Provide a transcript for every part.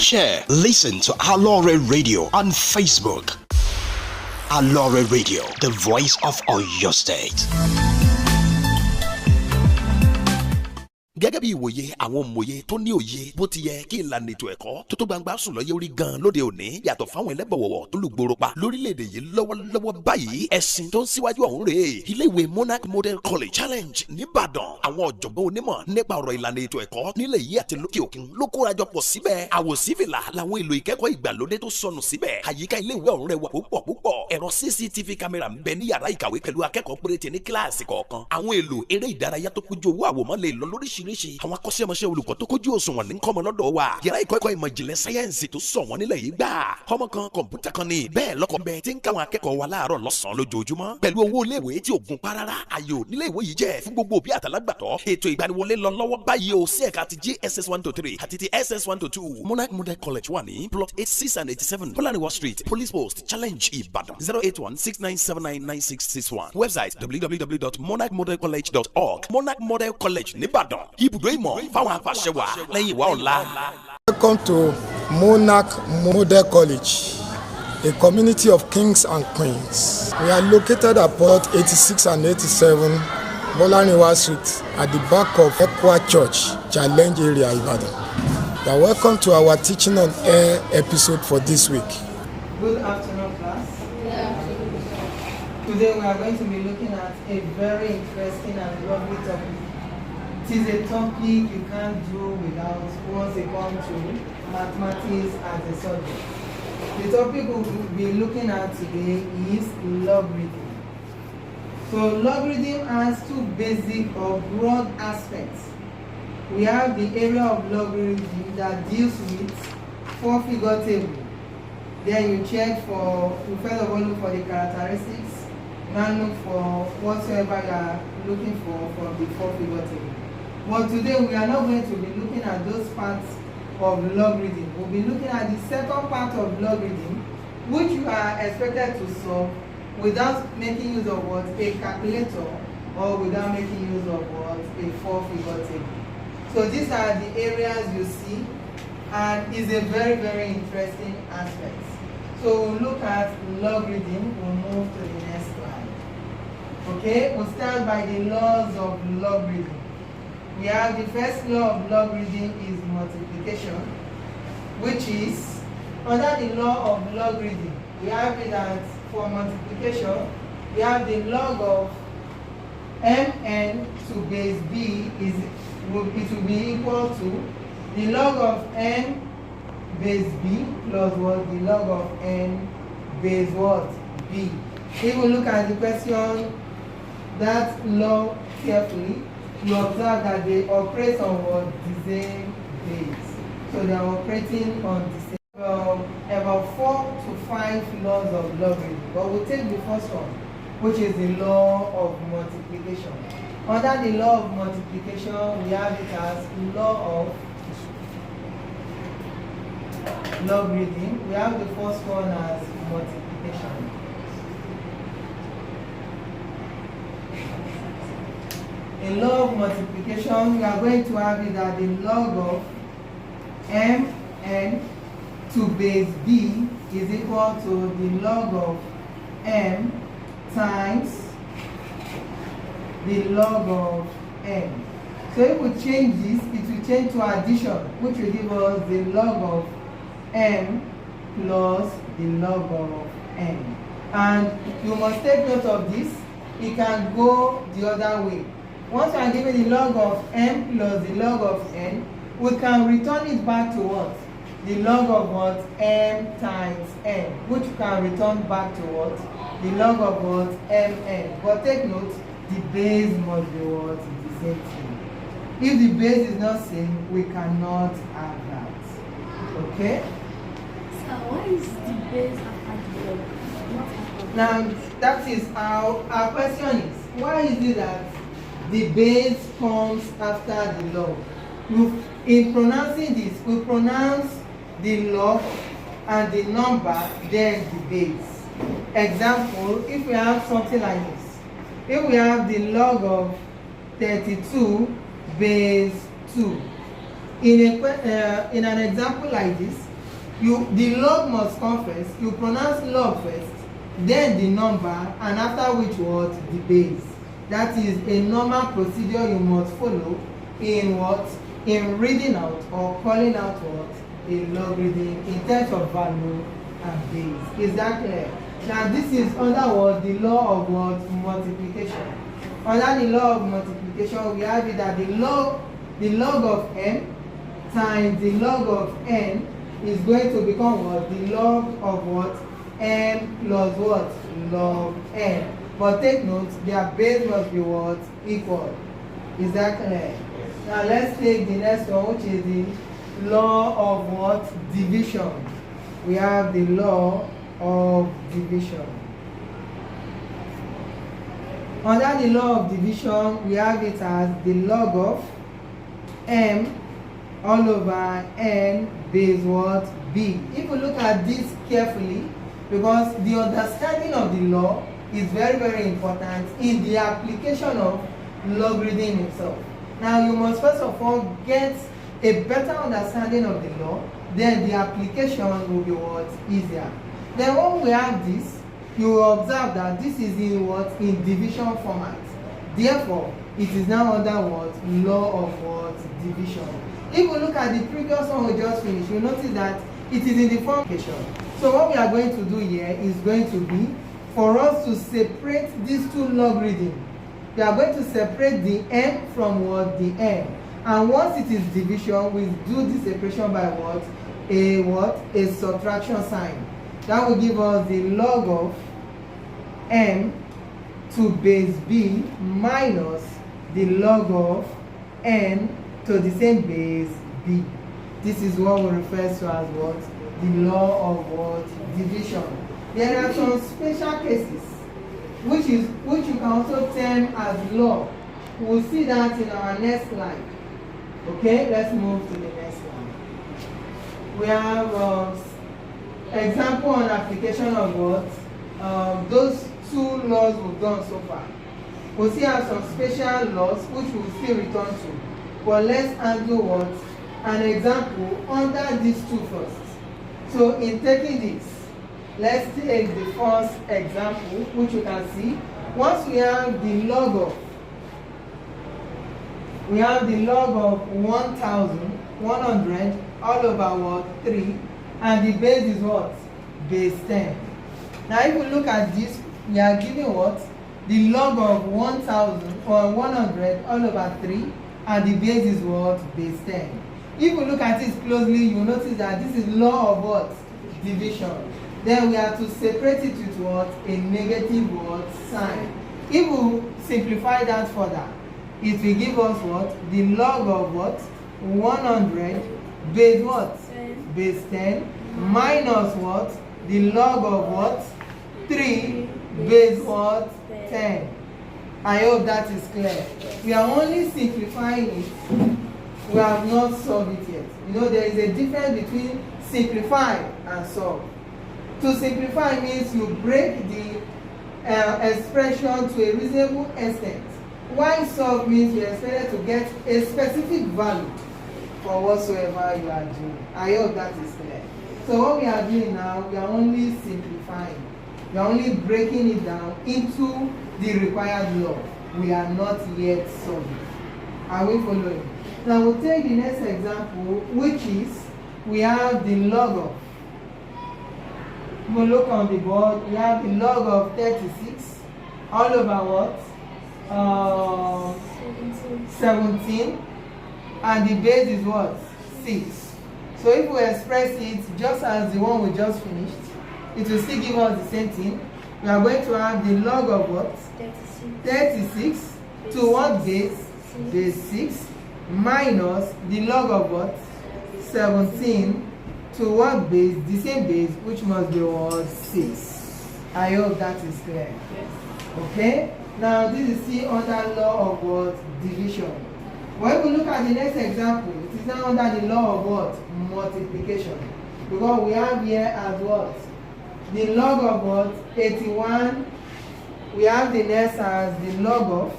share. Listen to Aloore Radio on Facebook. Aloore Radio, the voice of Oyo State. Gẹ́gẹ́ bí ìwòye àwọn òmòye tó ní òye bó ti yẹ kí ìlànà ètò ẹ̀kọ́ tó gbangba sùn lọ́yẹ́ orí gan lóde òní yàtọ̀ fáwọn ẹlẹ́bọ̀wọ̀wọ̀ tó lù gbòòrò pa lórílẹ̀‐èdè yìí lọ́wọ́lọ́wọ́ báyìí ẹ̀sìn tó ń síwájú ọ̀hún rèé iléèwé Monarch Model College Challenge nìbàdàn àwọn ọ̀jọ̀gbọ́n onímọ̀ nípa ọ̀rọ̀ ìlànà ètò ẹ̀kọ́ nílẹ̀ yìí àti lókè òkun ló kórajọ pọ̀ síbẹ̀ àwòsífìlà làwọn èlò ìkẹ́kọ̀ọ́ ìgbàlódé tó sọnù síbẹ̀ àyíká iléèwé ọ̀hún rẹwà púpọ̀ ẹ̀rọ CCTV kámẹ́rà ń bẹ ní yàrá ìkàwé pẹ̀lú akẹ́kọ̀ọ́ péréte ní kíláàsì kọ̀ọ̀kan àwọn èlò eré ìdárayá tó kójú owó àwòmọ́ lè lọ lóríṣiríṣi àwọn akọ́ṣẹ́mọṣẹ́ olùkọ́ tó kójú òṣùwọ̀n ní kọ́mọ lọ́dọ̀ wa yàrá ìkọ́ ìmọ̀ ìjìnlẹ̀ sáyẹ́ǹsì tó sọ wọ́n nílẹ̀ yìí gbà ọmọ kan kọ̀ǹpútà kan ní bẹ́ẹ̀ lọ́kọ̀ bẹ́ẹ̀ tí ń káwọn akẹ́kọ̀ọ́ wa láàárọ̀ lọ́sàn-án lójoojúmọ́ pẹ̀lú owó iléèwé tí ò gún pa rárá ayò níléèwé yìí jẹ́ fún gbogbo òbí àtàlágbàtọ́ ètò ìgbaniwọlé lọ lọ́wọ́ báyìí o sí ẹ̀ka ti JSS 1-3 àti ti SS 1-2 Monarch Model College wà ní plot 86 and 87 Polaniwa Street Police Post Challenge Ibadan 08169799661 website www.monarchmodelcollege.org Monarch Model College nìbàdàn ibùdó ìmọ̀ fáwọn afàṣẹwà lẹ́yìn ìwà ọ̀la. Welcome to Monarch Model College, a community of kings and queens. We are located at plot 86 and 87 Polaniwa Street at the back of Equa Church, Challenge area, Ibadan. You are welcome to our teaching on air episode for this week. Good afternoon, class. Today we are going to be looking at a very interesting and lovely topic. It is a topic you can't do without once it comes to mathematics as a subject. The topic we will be looking at today is logarithm. So logarithm has two basic or broad aspects. We have the area of logarithm that deals with four-figure table. Then you check for, you first of all look for the characteristics, then look for whatsoever you are looking for from the four-figure table. But today we are not going to be looking at those parts of logarithm. We'll be looking at the second part of logarithm, which you are expected to solve without making use of what? A calculator, or without making use of what? A four-figure table. So these are the areas you see, and is a very, very interesting aspect. So we'll look at logarithm, we'll move to the next slide. Okay, we'll start by the laws of logarithm. We have the first law of logarithm is multiplication, which is, under the law of logarithm, we have it that for multiplication, we have the log of mn to base b it will be equal to the log of n base b plus what? The log of n base what? b. If we look at the question, that law carefully, you observe that they operate on what? The same base. So they are operating on the same. About 4 to 5 laws of logarithm. But we'll take the first one, which is the law of multiplication. Under the law of multiplication, we have it as law of logarithm. We have the first one as multiplication. In law of multiplication, we are going to have it that the log of mn to base b is equal to the log of m times the log of n. So if we change this, it will change to addition, which will give us the log of m plus the log of n. And you must take note of this. It can go the other way. Once we are given the log of m plus the log of n, we can return it back to what? The log of what? M times n, which can return back to what? The log of what? mn. But take note, the base must be what? The same thing. If the base is not same, we cannot have that. Okay? So why is the base after the log? Now, that is how our question is. Why is it that the base comes after the log? In pronouncing this, we pronounce the log and the number, then the base. Example, if we have something like this. If we have the log of 32 base 2. In an example like this, The log must come first. You pronounce log first, then the number, and after which what? The base. That is a normal procedure you must follow in what? In reading out or calling out what? A logarithm in terms of value and base. Is that clear? Now this is under what? The law of what? Multiplication. Under the law of multiplication, we have it that the log of m times the log of n is going to become what? The log of what? M plus what? Log n. But take note, their base must be what? Equal. Is that clear? Now let's take the next one, which is the law of what? Division. We have the law of division. Under the law of division, we have it as the log of m all over n base what? B. If we look at this carefully, because the understanding of the law is very, very important in the application of logarithm itself. Now you must first of all get a better understanding of the law, then the application will be what? Easier. Then when we have this, you will observe that this is in what? In division format. Therefore, it is now under what? Law of what? Division. If we look at the previous one we just finished, you notice that it is in the formation. So what we are going to do here is going to be for us to separate these two logarithms. We are going to separate the m from what? The n. And once it is division, we do this separation by what? A subtraction sign. That will give us the log of m to base b minus the log of n to the same base b. This is what we refer to as what? The law of what? Division. There are some special cases which you can also term as law. We'll see that in our next slide. Okay, let's move to the next slide. We have example on application of what? Those two laws we've done so far. We'll see have some special laws which we'll still return to. But let's handle what? An example under these two first. So in taking this, let's take the first example, which you can see. Once we have the log of 1,100 all over what? 3, and the base is what? Base 10. Now if we look at this, we are given what? The log of 1,000 or 100 all over 3, and the base is what? Base 10. If we look at it closely, you will notice that this is law of what? Division. Then we have to separate it with what? A negative what? Sign. If we simplify that further, it will give us what? The log of what? 100 base what? 10. Base 10 minus what? The log of what? 3 base what? 10. I hope that is clear. We are only simplifying it. We have not solved it yet. You know, there is a difference between simplify and solve. To simplify means you break the expression to a reasonable extent. While solve means you expect to get a specific value for whatsoever you are doing. I hope that is clear. So what we are doing now, we are only simplifying. We are only breaking it down into the required law. We are not yet solving. Are we following? Now we'll take the next example, which is we have the log of. We'll look on the board. We have the log of 36 all over what? 17. And the base is what? 6. So if we express it just as the one we just finished, it will still give us the same thing. We are going to have the log of what? 36 to what base? Base 6 minus the log of what? 17 to what base? The same base, which must be what? 6. I hope that is clear. Okay? Now this is still under law of what? Division. When we look at the next example, it is now under the law of what? Multiplication. Because we have here as what? The log of what? 81. We have the next as the log of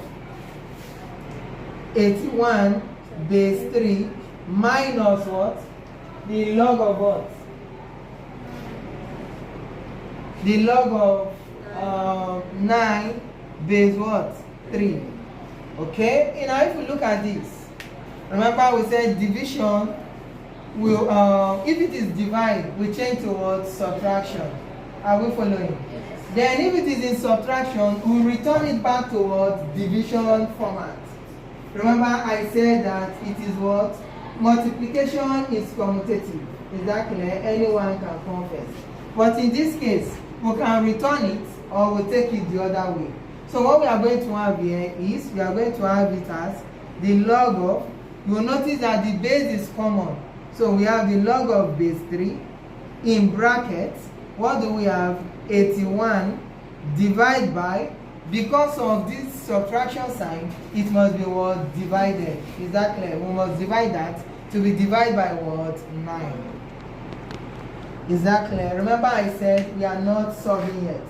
81 base 3 minus what? The log of what? The log of 9 base what? 3. Okay? Now if we look at this, remember we said division will, if it is divide, we change towards subtraction. Are we following? Yes. Then if it is in subtraction, we return it back towards division format. Remember I said that it is what? Multiplication is commutative. Is that clear? Anyone can confess. But in this case, we can return it or we take it the other way. So what we are going to have here is, we are going to have it as the log of, you will notice that the base is common. So we have the log of base 3 in brackets. What do we have? 81 divided by, because of this subtraction sign, it must be what? Divided. Is that clear? We must divide that to be divided by what? 9. Is that clear? Remember I said we are not solving yet.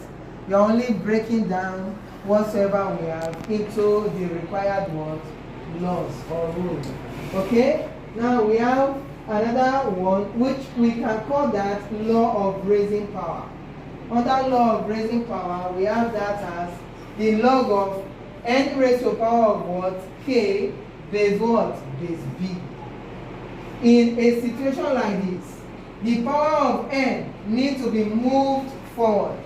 We are only breaking down whatsoever we have into the required what? Laws or rules. Okay? Now we have another one which we can call that law of raising power. Under law of raising power, we have that as the log of n raised to the power of what? K base what? Base b. In a situation like this, the power of n needs to be moved forward.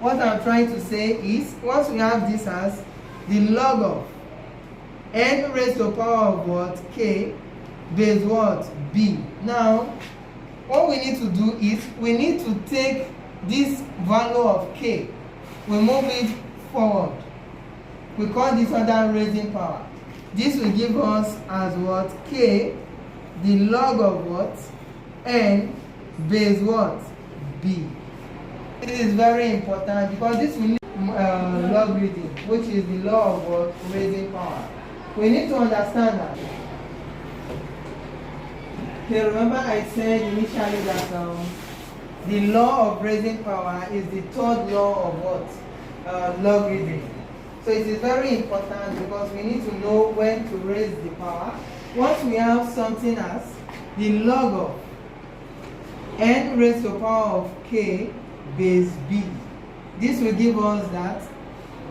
What I'm trying to say is, once we have this as the log of n raised to the power of what? K base what? B. Now, what we need to do is, we need to take this value of k, we move it forward. We call this under raising power. This will give us as what? K, the log of what? N base what? B. This is very important because this will need logarithm, which is the law of what? Raising power. We need to understand that. Okay, remember I said initially that the law of raising power is the third law of what? Logarithm. So it is very important because we need to know when to raise the power. Once we have something as the log of n raised to the power of k base b, this will give us that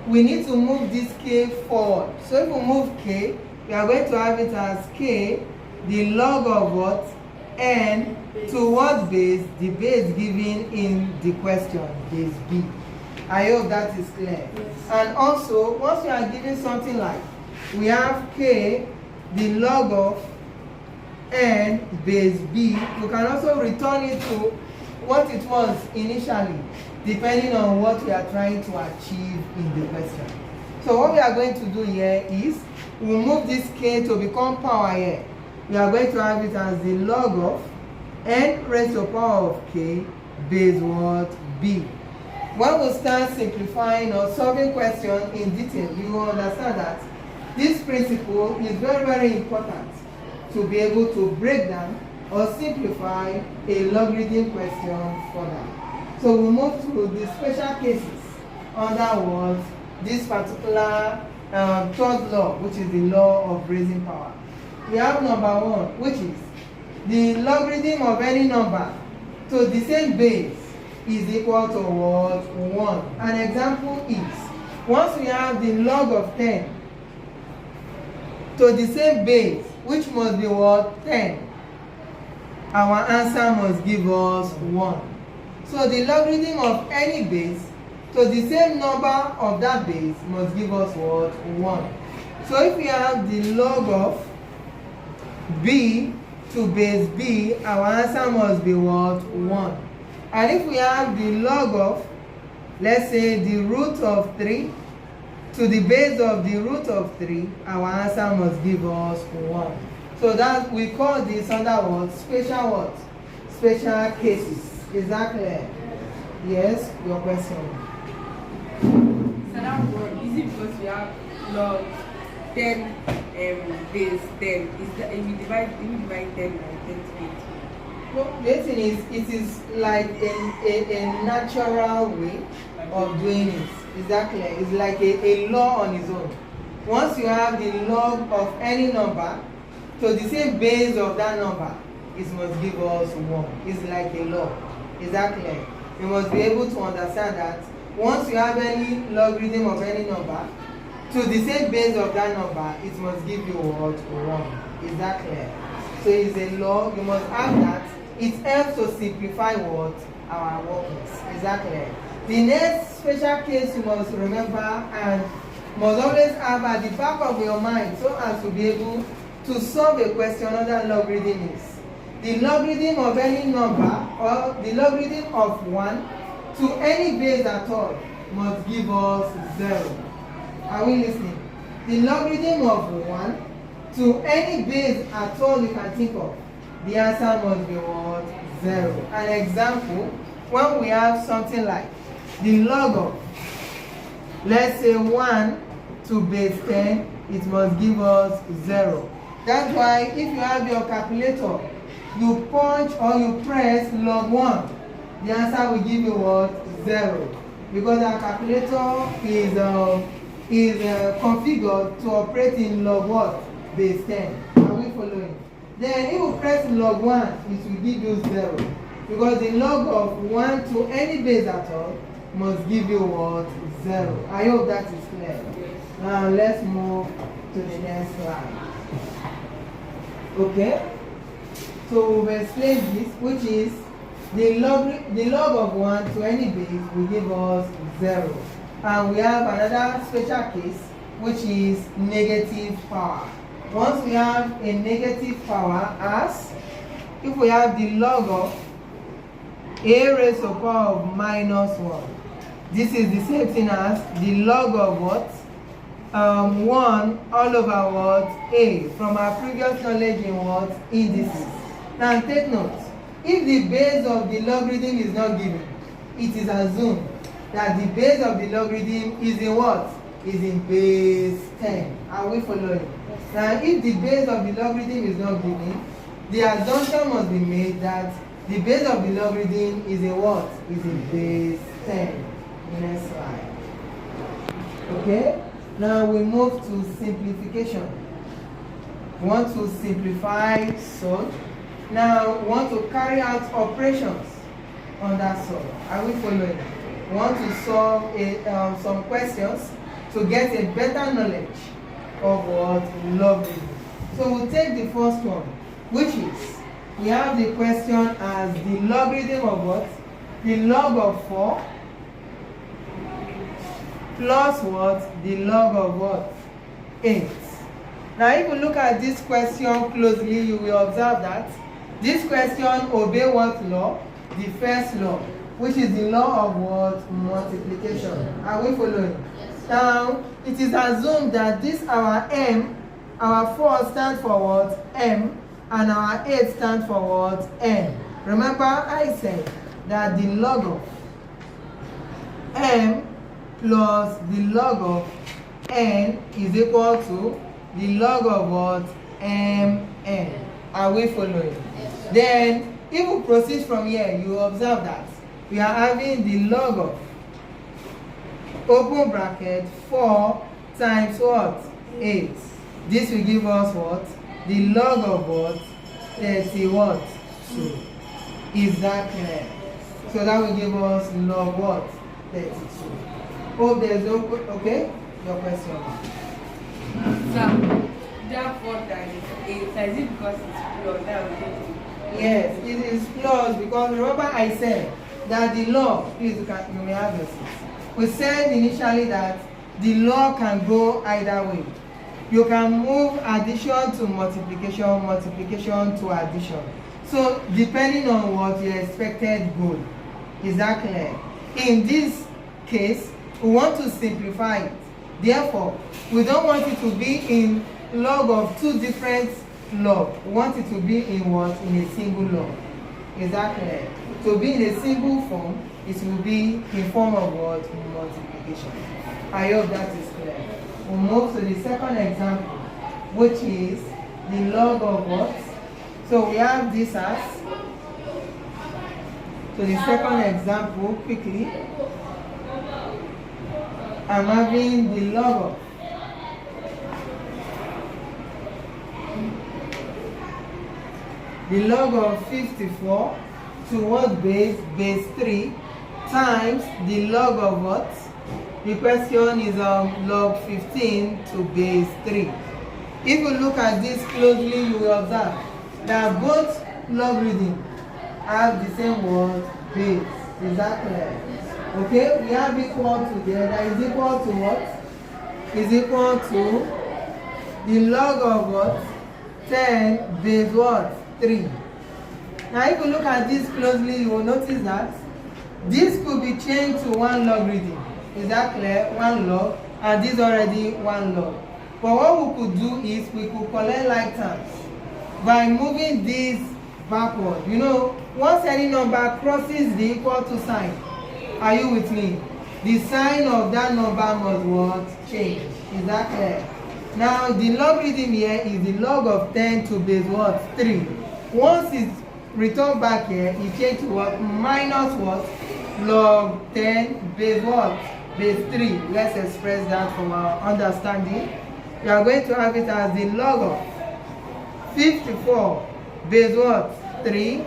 we need to move this k forward. So if we move k, we are going to have it as k, the log of what? N to what base? The base given in the question, base b. I hope that is clear. Yes. And also, once we are given something like, we have k, the log of n base b, we can also return it to what it was initially, depending on what we are trying to achieve in the question. So what we are going to do here is, we move this k to become power here. We are going to have it as the log of n raised to the power of k base what? B. When we start simplifying or solving questions in detail, you will understand that this principle is very, very important to be able to break down or simplify a logarithm question further. So we move to the special cases under what? This particular third law, which is the law of raising power. We have number 1, which is the logarithm of any number to the same base is equal to what? 1. An example is, once we have the log of 10 to the same base, which must be what? 10, our answer must give us 1. So the logarithm of any base to the same number of that base must give us what? 1. So if we have the log of b to base b, our answer must be what? 1. And if we have the log of, let's say, the root of 3 to the base of the root of 3, our answer must give us 1. So that we call this under what? Special what? Special cases. Is that clear? Yes, your question. So that one, is it because we have log 10 base 10? Is that if we divide 10 by 10 to 8? No, the thing is, it is like a natural way of doing it. Is that clear? It's like a law on its own. Once you have the log of any number to the same base of that number, it must give us 1. It's like a law. Is that clear? you must be able to understand that once you have any logarithm of any number, to the same base of that number, it must give you what? 1. Is that clear? So it's a log, you must have that. It helps to simplify what? Our workings. Is that clear? The next special case you must remember and must always have at the back of your mind so as to be able to solve a question under logarithm is the logarithm of any number or the logarithm of 1 to any base at all must give us 0. Are we listening? The logarithm of 1 to any base at all you can think of, the answer must be what? 0. An example, when we have something like the log of, let's say 1 to base 10, it must give us 0. That's why if you have your calculator, you punch or you press log 1, the answer will give you what? 0. Because our calculator is configured to operate in log what? Base 10. Are we following? Then if you press log 1, it will give you 0. Because the log of 1 to any base at all must give you what? 0. I hope that is clear. Now let's move to the next slide. Okay? So we've explained this, which is the log of 1 to any base will give us 0. And we have another special case, which is negative power. Once we have a negative power as, if we have the log of a raised to the power of minus 1, this is the same thing as the log of what? 1 all over what? A, from our previous knowledge in what? Indices. Now take note, if the base of the logarithm is not given, it is assumed that the base of the logarithm is in what? Is in base 10. Are we following? Now if the base of the logarithm is not given, the assumption must be made that the base of the logarithm is in what? Is in base 10. Next slide. Okay? Now we move to simplification. We want to simplify solve. Now we want to carry out operations on that solve. Are we following? We want to solve some questions to get a better knowledge of what logarithm. So we'll take the first one, which is, we have the question as the logarithm of what? The log of 4 plus what? The log of what? 8. Now if you look at this question closely, you will observe that this question obeys what law? The first law, which is the law of what? Multiplication. Are we following? Yes. Now it is assumed that this our m, our 4 stands for what? M, and our 8 stands for what? N. Remember I said that the log of m plus the log of n is equal to the log of what? Mn. Are we following? Yes. Then if we proceed from here, you observe that we are having the log of open bracket 4 times what? 8. This will give us what? The log of what? 30 what? 2. Is that clear? So that will give us log what? 32. Hope there's no, okay? Your question. So, therefore, that is it because it's plus, that will get it. Yes, it is plus because remember I said that the law, please you may have your seat. We said initially that the law can go either way. You can move addition to multiplication, multiplication to addition. So depending on what your expected goal. Is that clear? In this case, we want to simplify it. Therefore, we don't want it to be in log of 2 different log. We want it to be in what? In a single log. Is that clear? To be in a single form, it will be in form of what? Multiplication. I hope that is clear. We'll move to the second example, which is the log of what? So we have this as, so the second example, quickly, I'm having the log of the log of 54 to what base? Base 3 times the log of what? The question is log 15 to base 3. If you look at this closely, you will observe that both logarithms have the same word, base. Is that clear? Okay, we have equal to there. That is equal to what? Is equal to the log of what? 10 base what? 3. Now if you look at this closely, you will notice that this could be changed to one logarithm. Is that clear? One log, and this already one log. But what we could do is we could collect like terms by moving this backward. You know, once any number crosses the equal to sign, are you with me? The sign of that number must what? Change. Is that clear? Now the logarithm here is the log of 10 to base what? 3. Once it's returned back here, it changes to what? Minus what? Log 10 base what? Base 3. Let's express that from our understanding. We are going to have it as the log of 54 base what? 3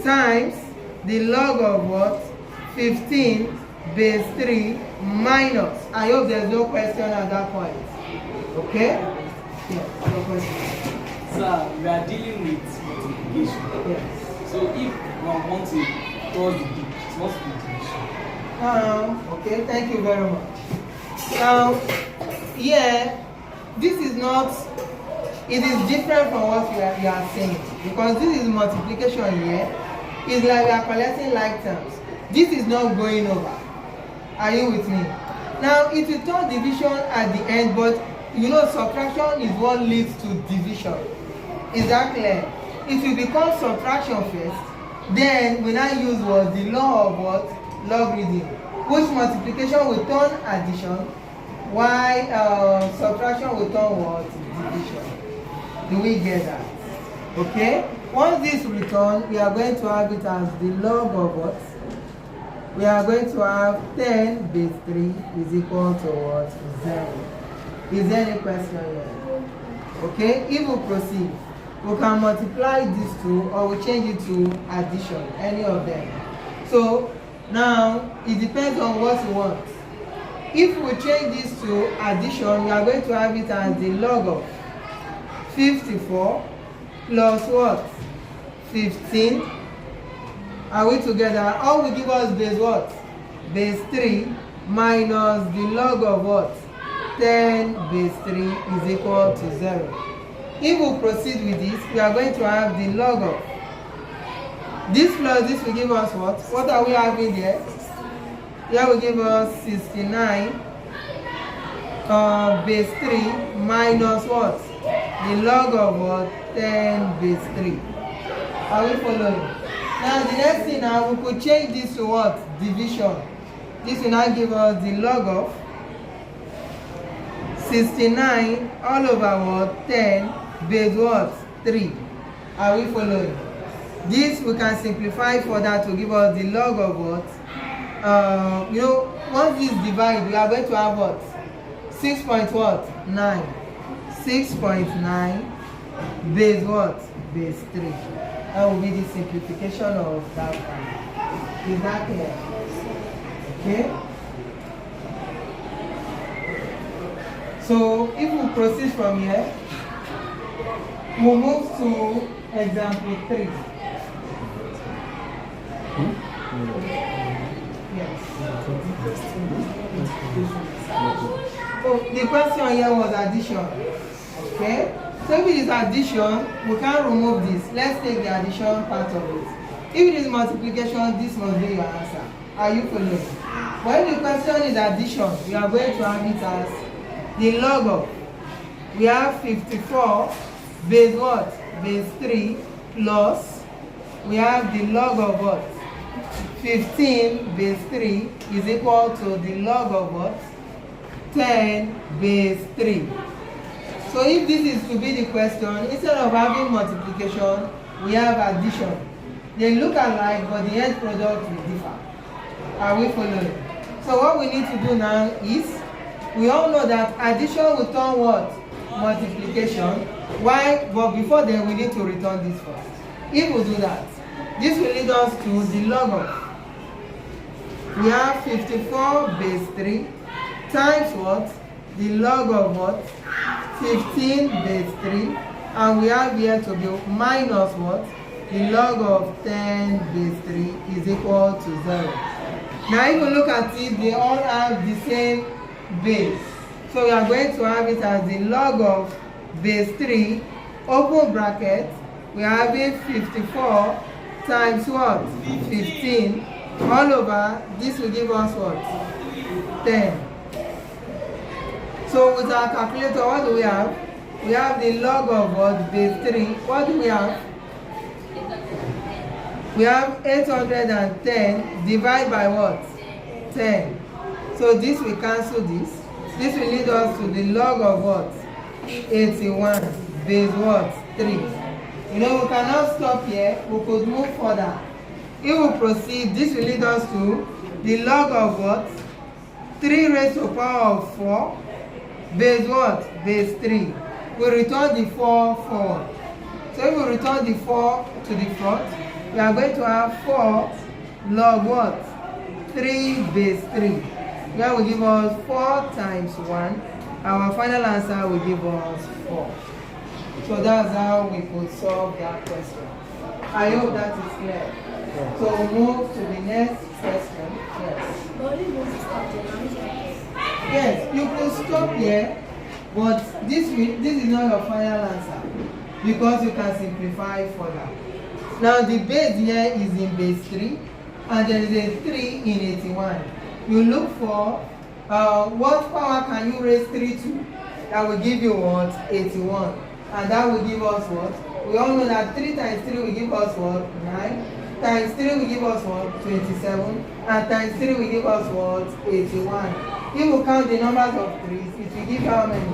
times the log of what? 15 base 3 minus. I hope there's no question at that point. Okay? Yes, no question. Sir, we are dealing with multiplication. Yes. So if one wants to cross the digit, it must be division. Okay, thank you very much. Now, yeah, this is not, it is different from what we are saying, because this is multiplication here. It's like we are collecting like terms. This is not going over. Are you with me? Now, it will turn division at the end, but you know, subtraction is what leads to division. Is that clear? It will become subtraction first, then we now use what? The law of what? Logarithm, which multiplication will turn addition, while subtraction will turn what? Division. Do we get that? Okay? Once this return, we are going to have it as the log of what? We are going to have 10 base 3 is equal to what? 0. Is there any question here? Okay? If we proceed, we can multiply these two or we change it to addition, any of them. So now it depends on what you want. If we change this to addition, we are going to have it as the log of 54 plus what? 15. Are we together? All will give us base what? Base 3 minus the log of what? 10 base 3 is equal to 0. If we proceed with this, we are going to have the log of this plus this will give us what? What are we having there? Here will give us 69 base 3 minus what? The log of what? 10 base 3. Are we following? Now the next thing now, we could change this to what? Division. This will now give us the log of 69 all over what? 10 base what? 3. Are we following? This we can simplify further to give us the log of what? You know, once this divide, we are going to have what? 6.9. 6.9 base what? Base 3. That will be the simplification of that one. Is that clear? Okay? So if we proceed from here, we'll move to example 3. Yes. So the question here was addition. Okay? So if it is addition, we can't remove this. Let's take the addition part of it. If it is multiplication, this must be your answer. Are you following? When the question is addition, we are going to have it as the log of, we have 54 base what? Base 3 plus, we have the log of what? 15 base 3 is equal to the log of what? 10 base 3. So if this is to be the question, instead of having multiplication, we have addition. They look alike, but the end product will differ. Are we following? So what we need to do now is, we all know that addition will turn what? Multiplication. Why? But before then, we need to return this first. If we do that, this will lead us to the log of We have 54 base 3 times what? The log of what? 15 base 3. And we have here to be minus what? The log of 10 base 3 is equal to 0. Now if you look at it, they all have the same base. So we are going to have it as the log of base 3, open bracket, we are having 54 times what? 15 all over, this will give us what? 10. So with our calculator, what do we have? We have the log of what? Base 3. What do we have? We have 810 divided by what? 10. So this will cancel this. This will lead us to the log of what? 81 base what? 3. You know, we cannot stop here. We could move further. If we proceed, this will lead us to the log of what? 3 raised to the power of 4 base what? Base 3. We return the 4 forward. So if we return the 4 to the front, we are going to have 4 log what? 3 base 3. That will give us 4 times 1. Our final answer will give us 4. So that's how we could solve that question. I hope that is clear. So we'll move to the next question. Yes. Yes, you could stop here, but this is not your final answer because you can simplify further. Now the base here is in base 3 and there is a 3 in 81. You look for what power can you raise 3 to? That will give you what? 81. And that will give us what? We all know that 3 times 3 will give us what? 9. Times 3 will give us what? 27. And times 3 will give us what? 81. If we count the numbers of 3s, it will give how many?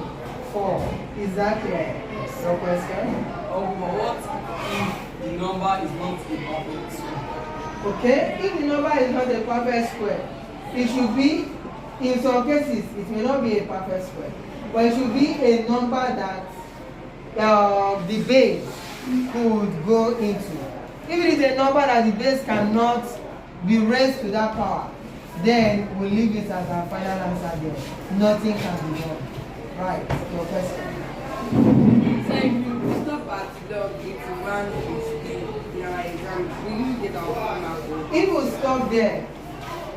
4. Is that clear? Your question? What if the number is not a perfect square? Okay, if the number is not a perfect square, it should be, in some cases, it may not be a perfect square, but it should be a number that the base could go into. If it is a number that the base cannot be raised to that power, then we'll leave it as our final answer there. Nothing can be done. Right, your question. So if you stop at log 81 in our exam, we need to get our final. If we stop there,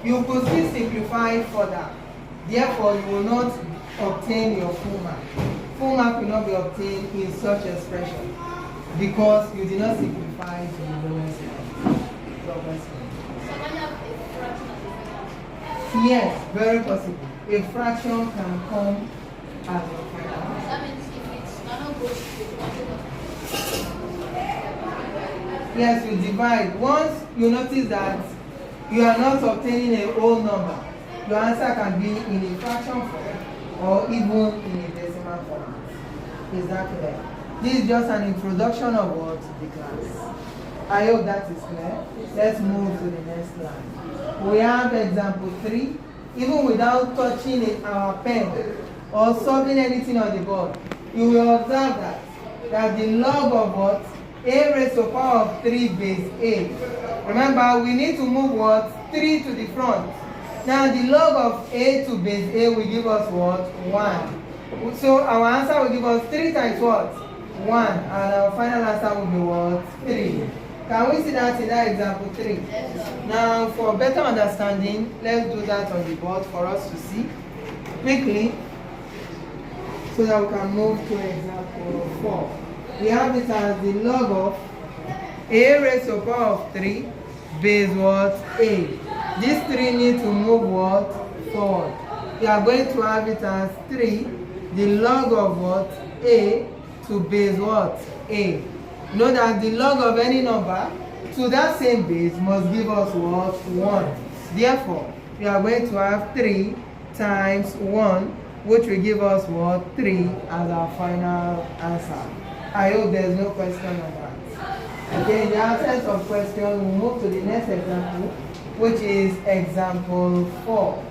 you could still simplify further. Therefore, you will not obtain your full mark. Full mark will not be obtained in such expression because you did not simplify to the lowest level. Yes, very possible. A fraction can come as your final answer. That means if it's not goes to Yes, you divide. Once you notice that you are not obtaining a whole number, your answer can be in a fraction form or even in a decimal format. Is that clear? This is just an introduction of what the class. I hope that is clear. Let's move to the next line. We have example 3. Even without touching our pen or solving anything on the board, you will observe that the log of what? A raised to the power of 3 base A. Remember, we need to move what? 3 to the front. Now, the log of A to base A will give us what? 1. So, our answer will give us 3 times what? 1. And our final answer will be what? 3. Can we see that in that example 3? Now, for better understanding, let's do that on the board for us to see quickly so that we can move to example 4. We have it as the log of A raised to the power of 3 base what? A. These 3 need to move what? Forward. We are going to have it as 3, the log of what? A to base what? A. Know that the log of any number to that same base must give us what? 1. Therefore, we are going to have 3 times 1, which will give us what? 3 as our final answer. I hope there is no question on that. Okay, in the absence of question, we'll move to the next example, which is example 4.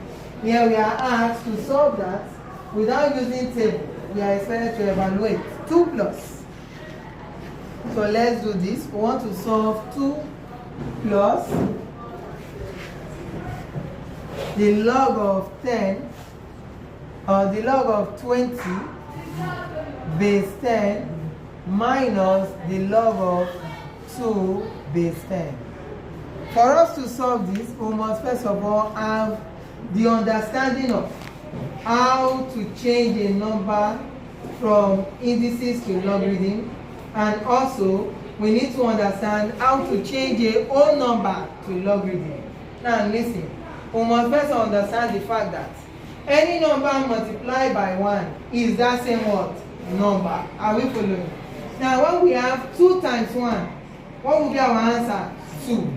Here we are asked to solve that without using table. We are expected to evaluate 2 plus. So let's do this. We want to solve 2 plus the log of 10 or the log of 20 base 10 minus the log of 2 base 10. For us to solve this, we must first of all have the understanding of how to change a number from indices to logarithm, and also we need to understand how to change a whole number to logarithm. Now listen, we must first understand the fact that any number multiplied by 1 is that same what? Number. Are we following? Now when we have 2 times 1, what will be our answer? 2.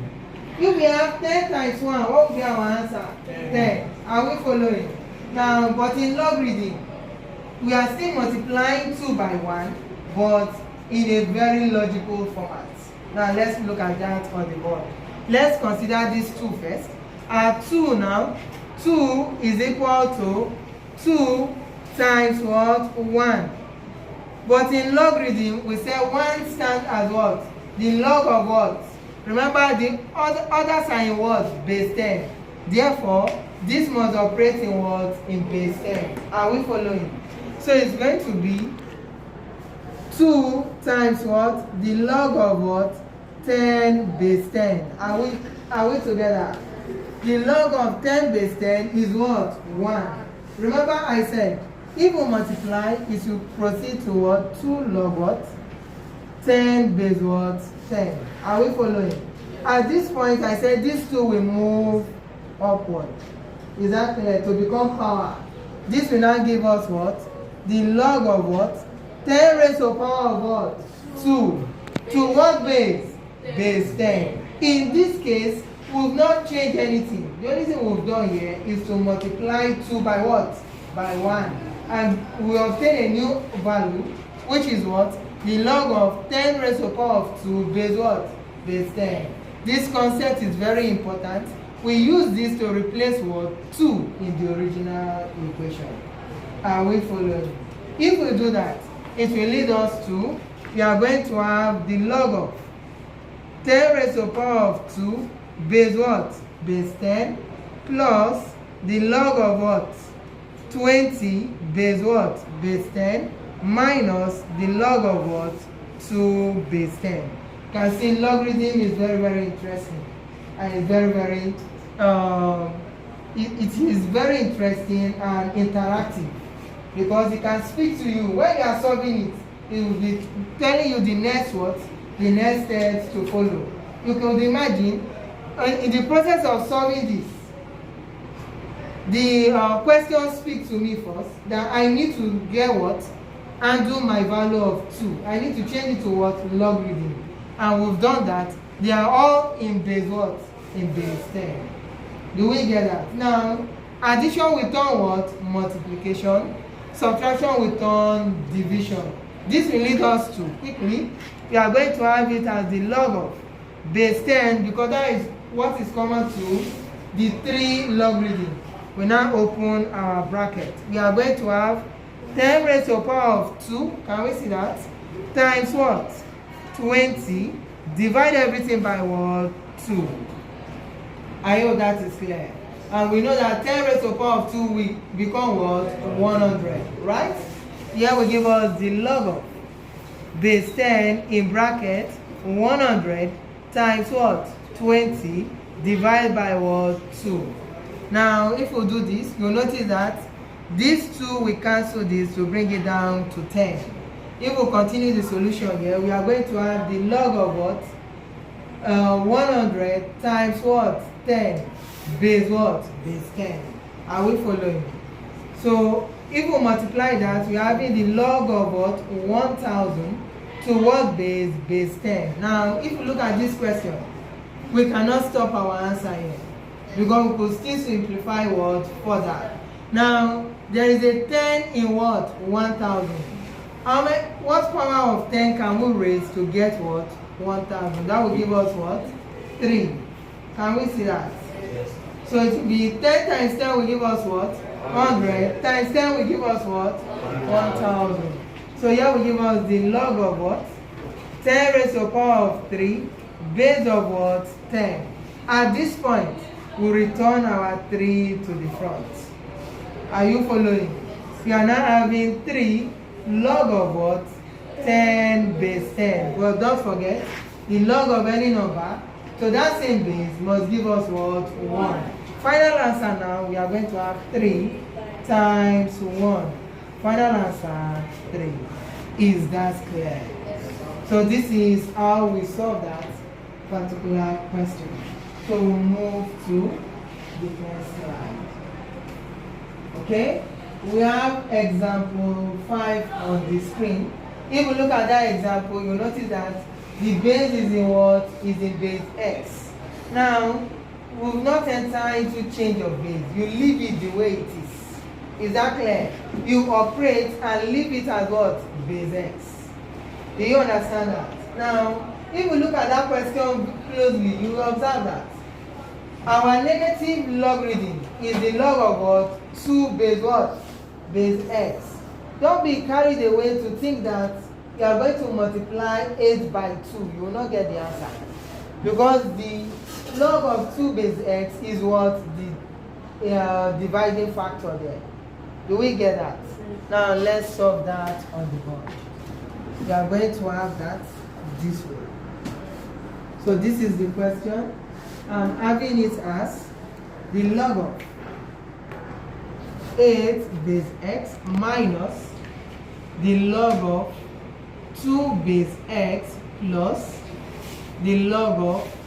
If we have 10 times 1, what will be our answer? 10. Are we following? Now, but in logarithm, we are still multiplying 2 by 1, but in a very logical format. Now, let's look at that on the board. Let's consider these 2 first. Our 2 now, 2 is equal to 2 times what? 1. But in logarithm, we say 1 stands as what? The log of what? Remember, the other sign was base 10. Therefore, this must operate in what? In base 10. Are we following? So it's going to be 2 times what? The log of what? 10 base 10. Are we together? The log of 10 base 10 is what? 1. Remember I said, if we multiply, it will proceed to what? 2 log what? 10 base what? 10. Are we following? At this point, I said these 2 will move upward. Is that clear? To become power. This will now give us what? The log of what? 10 raised to the power of what? 2. To what base? Base 10. In this case, we've not changed anything. The only thing we've done here is to multiply 2 by what? By 1. And we obtain a new value, which is what? The log of 10 raised to the power of 2 base what? Base 10. This concept is very important. We use this to replace what? 2 in the original equation. Are we following? If we do that, it will lead us to, we are going to have the log of 10 raised to the power of 2 base what? Base 10 plus the log of what? 20 base what? Base 10 minus the log of what? 2 base 10. You can see logarithm is very, very interesting. And it's very, very, it is very interesting and interactive, because it can speak to you. When you are solving it, it will be telling you the next what? The next steps to follow. You can imagine, in the process of solving this, the question speaks to me first, that I need to get what? Undo my value of 2. I need to change it to what? Logarithm. And we've done that. They are all in base what? In base 10. Do we get that? Now, addition will turn what? Multiplication. Subtraction will turn division. This will lead us to, quickly, we are going to have it as the log of base 10, because that is what is common to the 3 logarithm. We now open our bracket. We are going to have 10 raised to the power of 2, can we see that? Times what? 20, divide everything by what? 2. I hope that is clear. And we know that 10 raised to the power of 2 will become what? 100, right? Here we give us the log of base 10 in bracket 100 times what? 20 divided by what? 2. Now, if we do this, you'll notice that these 2 will cancel this to bring it down to 10. If we continue the solution here, we are going to have the log of what? 100 times what? 10 base what? Base 10. Are we following? So if we multiply that, we are having the log of what? 1000 to what base? Base 10. Now, if you look at this question, we cannot stop our answer here, because we could still simplify what? Further. Now, there is a 10 in what? 1000. What power of 10 can we raise to get what? 1000. That will give us what? 3. Can we see that? Yes. So it will be 10 times 10 will give us what? 100. Times 10 will give us what? 1000. So here we give us the log of what? 10 raised to the power of 3, base of what? 10. At this point, we return our 3 to the front. Are you following? We are now having 3 log of what? 10 base 10. Well, don't forget, the log of any number to that same base must give us what? 1. Final answer now, we are going to have 3 times 1. Final answer, 3. Is that clear? So this is how we solve that particular question. So we'll move to the next slide. Okay? We have example 5 on the screen. If you look at that example, you'll notice that the base is in what? Is in base x. Now, we will not enter into change of base. You leave it the way it is. Is that clear? You operate and leave it as what? Base x. Do you understand that? Now, if we look at that question closely, you will observe that our negative logarithm is the log of what? 2 base what? Base x. Don't be carried away to think that you are going to multiply 8 by 2. You will not get the answer. Because the log of 2 base x is what? The dividing factor there. Do we get that? Now let's solve that on the board. We are going to have that this way. So this is the question. I'm having it as the log of 8 base x minus the log of 2 base x plus the log of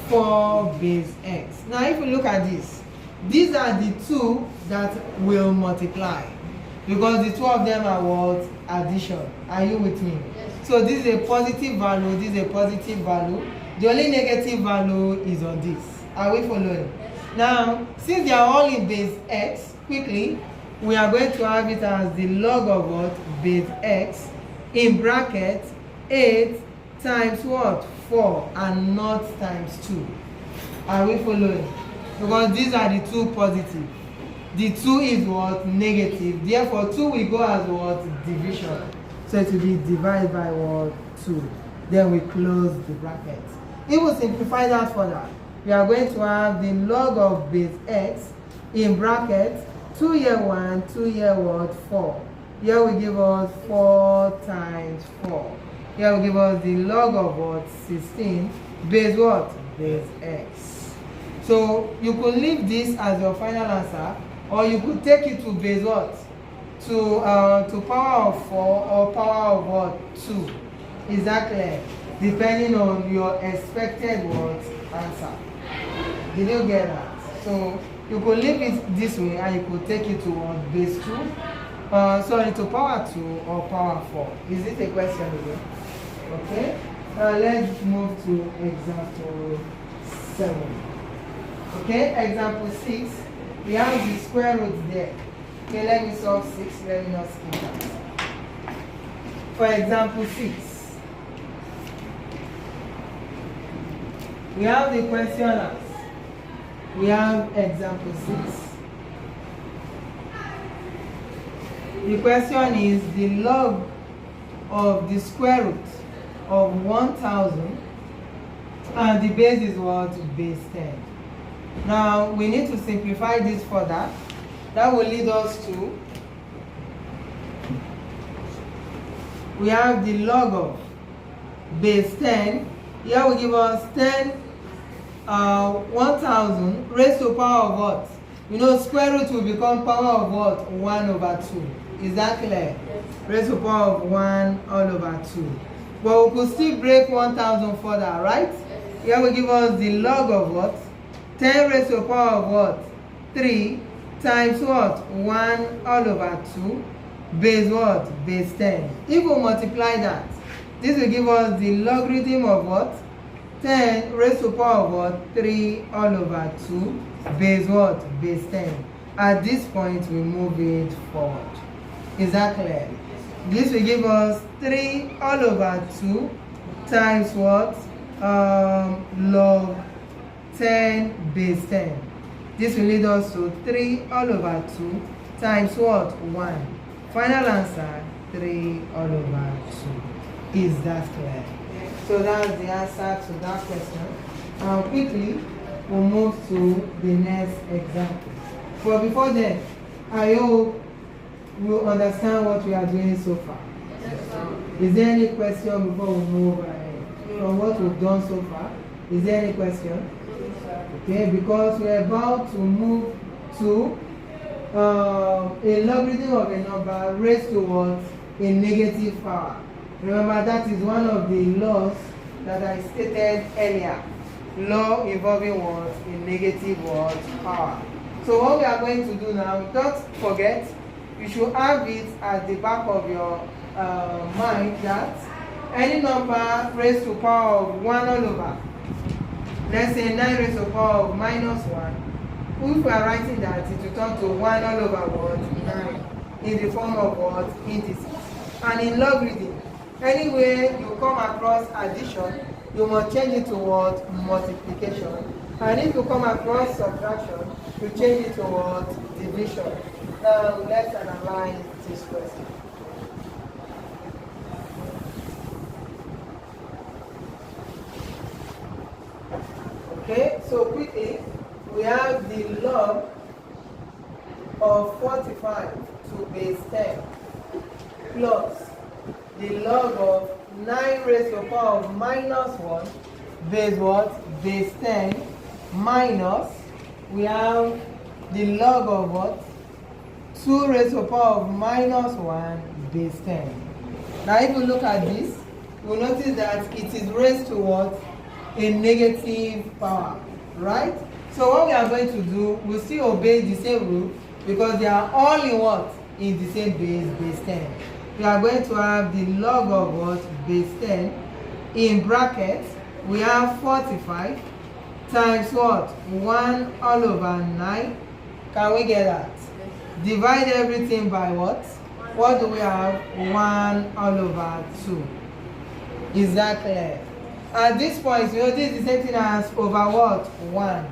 4 base x. Now if you look at this, these are the two that will multiply because the two of them are what? Addition. Are you with me? Yes. So this is a positive value, this is a positive value. The only negative value is on this. Are we following? Yes. Now, since they are all in base x, quickly, we are going to have it as the log of what? Base x in bracket 8 times what? 4 and not times 2. Are we following? Because these are the two positive. The 2 is what? Negative. Therefore, 2 will go as what? Division. So it will be divided by what? 2. Then we close the bracket. If we simplify that further, we are going to have the log of base x in bracket 2 here 1, 2 here what? 4. Here we give us 4 times 4. Here we give us the log of what? 16 base what? Base x. So you could leave this as your final answer, or you could take it to base what? To power of 4 or power of what? 2. Is that clear? Depending on your expected what? Answer. Did you get that? So you could leave it this way and you could take it to what? Base 2. Sorry, to power 2 or power 4. Is it a question again? Okay. Let's move to example 7. Okay, example 6. We have the square root there. Okay, let me solve 6. Let me not skip that. For example 6, we have the question as, we have example 6. The question is the log of the square root of 1000 and the base is what? Base 10. Now we need to simplify this further. That will lead us to, we have the log of base 10. Here will give us 10, 1000 raised to power of what? You know, square root will become power of what? 1 over 2. Is that clear? Yes. Raised to power of 1 all over 2. But we could still break 1000 further, right? Yes. Here will give us the log of what? 10 raised to power of what? 3 times what? 1 all over 2 base what? Base 10. If we multiply that, this will give us the logarithm of what? 10 raised to power of what? 3 all over 2 base what? Base 10. At this point, we move it forward. Is that clear? This will give us 3 all over 2 times what? Log 10 base 10. This will lead us to 3 all over 2 times what? 1. Final answer, 3 all over 2. Is that clear? So that's the answer to that question. Quickly, we'll move to the next example. But before then, I hope you understand what we are doing so far. Is there any question before we move ahead? From what we've done so far, is there any question? Okay, because we're about to move to a logarithm of a number raised to what? A negative power. Remember, that is one of the laws that I stated earlier. Law involving what? A negative what? Power. So what we are going to do now, don't forget, you should have it at the back of your mind that any number raised to power of 1 all over, let's say 9 raised to power of minus 1, if we are writing that, it will turn to 1 all over what? 9 in the form of what? Indices. And in logarithm, anyway you come across addition, you must change it to what? Multiplication. And if you come across subtraction, you change it to what? Division. Now let's analyze this question. Okay, so quickly, we have the log of 45 to base 10 plus the log of 9 raised to the power of minus 1 base what? Base 10 minus, we have the log of what? 2 raised to the power of minus 1 base 10. Now if you look at this, you'll notice that it is raised to what? A negative power, right? So what we are going to do, we'll still obey the same rule because they are all in what? In the same base 10. We are going to have the log of what? Base 10. In brackets, we have 45 times what? 1 all over 9. Can we get that? Divide everything by what? What do we have? 1 all over 2. Is that clear? At this point, you know this is the same thing as over what? 1.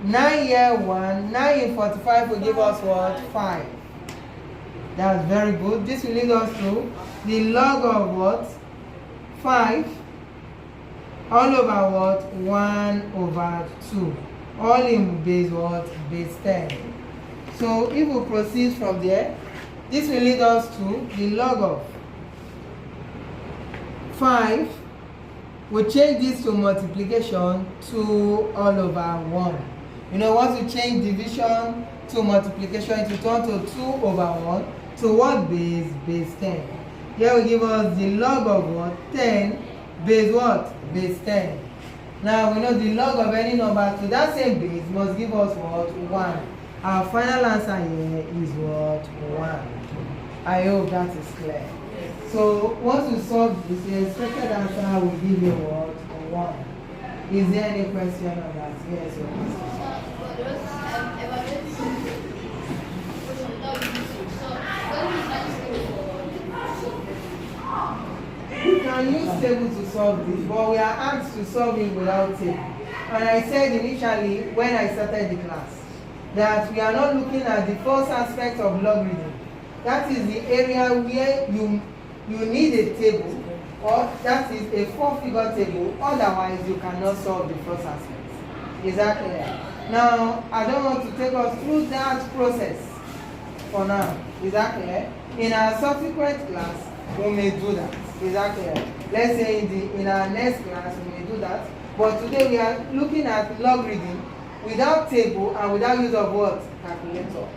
9 here 1. 9 in 45 will give us what? 5. That's very good. This will lead us to the log of what? 5 all over what? 1 over 2. All in base what? Base 10. So if we proceed from there, this will lead us to the log of 5. We change this to multiplication 2 all over 1. You know, once you change division to multiplication, it will turn to 2 over 1. To what base? Base 10. Here will give us the log of what? 10 base what? Base 10. Now we know the log of any number to that same base must give us what? 1. Our final answer here is what? 1. I hope that is clear. So once you solve this, the expected answer will give you what? 1. Is there any question on that? Yes, your question. We can use table to solve this, but we are asked to solve it without table. And I said initially when I started the class that we are not looking at the first aspect of logarithm. That is the area where you need a table, or that is a 4-figure table, otherwise you cannot solve the first aspect. Is that clear? Now, I don't want to take us through that process for now. Is that clear? In our subsequent class, we may do that. Is that clear? Let's say in our next class, we may do that. But today we are looking at logarithm without table and without use of what? Calculator.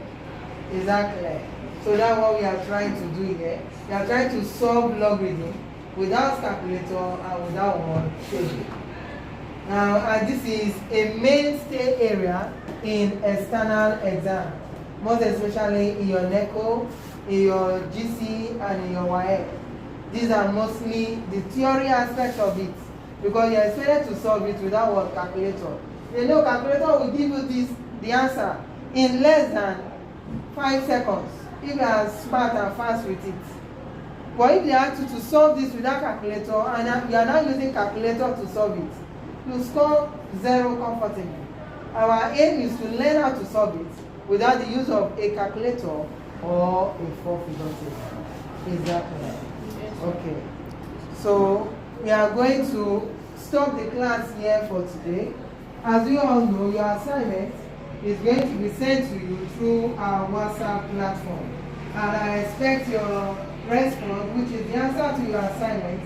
Is that clear? So that's what we are trying to do here. We are trying to solve logarithm without calculator and without one table. Now, and this is a mainstay area in external exam, most especially in your NECO, in your GC, and in your WAEC. These are mostly the theory aspect of it, because you are expected to solve it without what? Calculator. You know, calculator will give you the answer in less than 5 seconds. If you are smart and fast with it. But if they ask you to solve this without calculator and you are not using calculator to solve it, you score 0 comfortably. Our aim is to learn how to solve it without the use of a calculator or a 4-figure table. Is that clear? Okay. So we are going to stop the class here for today. As you all know, your assignment is going to be sent to you through our WhatsApp platform. And I expect your response, which is the answer to your assignment,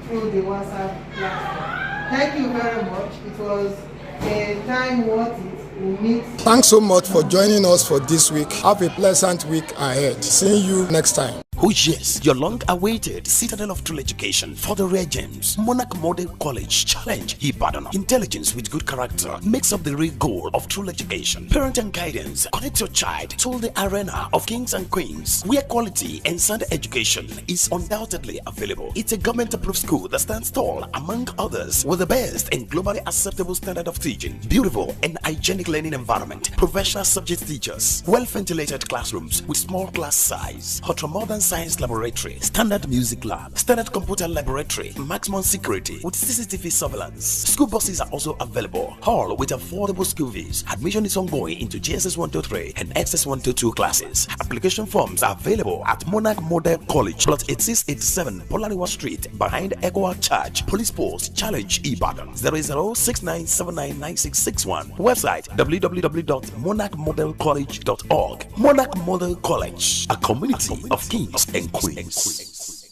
through the WhatsApp platform. Thank you very much. It was a time worth it. We'll meet. Thanks so much for joining us for this week. Have a pleasant week ahead. See you next time. Oh yes, your long-awaited citadel of true education for the rare gems. Monarch Model College Challenge Ibadan. Intelligence with good character makes up the real goal of true education. Parent and guidance. Connect your child to the arena of kings and queens, where quality and sound education is undoubtedly available. It's a government-approved school that stands tall among others with the best and globally acceptable standard of teaching, beautiful and hygienic learning environment, professional subject teachers, well-ventilated classrooms with small class size, ultra-modern science laboratory, standard music lab, standard computer laboratory, maximum security with CCTV surveillance. School buses are also available, all with affordable school fees. Admission is ongoing into GSS 123 and SS 122 classes. Application forms are available at Monarch Model College, plot 8687 Polariwa Street, behind Echoa Church, Police Post, Challenge Ibadan. 0069799661. Website www.monarchmodelcollege.org. Monarch Model College, a community of kings and queens.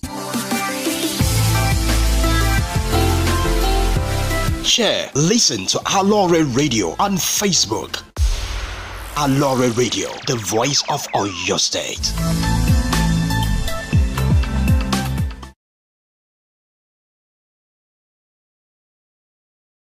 Share, listen to Aloore Radio on Facebook. Aloore Radio, the voice of Oyo State.